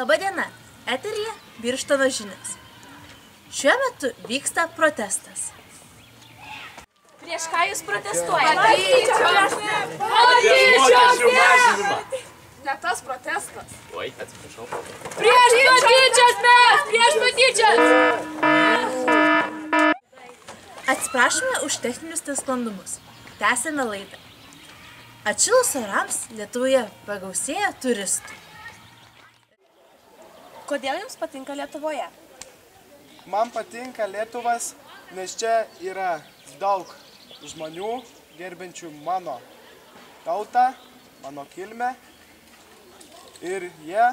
Labadiena, eteryje Birštono žinios. Šiuo metu vyksta protestas. Prieš ką jūs protestuojate? Patyčios! Ne tas protestas. Oi, atsiprašau. Prieš patyčias mes! Prieš patyčias! Atsiprašome už techninius nesklandumus. Tęsėme laidą. Atšilus orams Lietuvoje pagausėjo turistų. Kodėl jums patinka Lietuvoje? Man patinka Lietuvas, nes čia yra daug žmonių, gerbiančių mano tautą, mano kilmę. Ir jie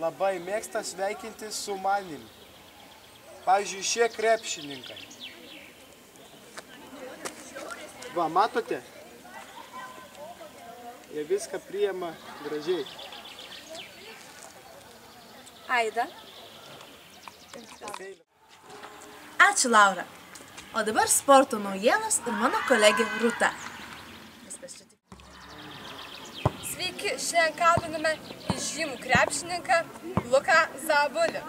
labai mėgsta sveikinti su manim. Pavyzdžiui, šie krepšininkai. Va, matote? Jie viską priima gražiai. Aida. Ačiū, Laura. O dabar sporto naujienos ir mano kolegė Rūta. Sveiki, šiandien kalbiname įžymų krepšininką Luką Zabulį.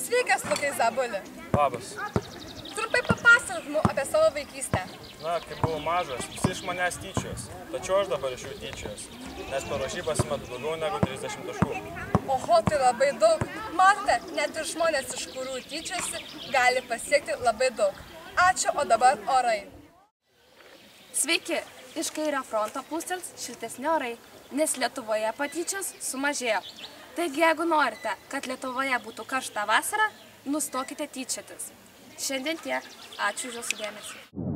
Sveikas, Lukai Zabuli. Labas. Trumpai papasakok mums apie savo vaikystę. Na, kai buvau mažas, visi iš manęs tyčios. Tačiau aš dabar iš jų tyčios, nes per varžybas metu daugiau negu 30 taškų. Oho, tai labai daug. Matote, net ir žmonės, iš kurių tyčiosi, gali pasiekti labai daug. Ačiū, o dabar orai. Sveiki, iš kairio fronto pusės šiltesni orai, nes Lietuvoje patyčios sumažėjo. Taigi, jeigu norite, kad Lietuvoje būtų karšta vasara, nustokite tyčiotis. Šiandien tiek. Ačiū už jūsų dėmesį.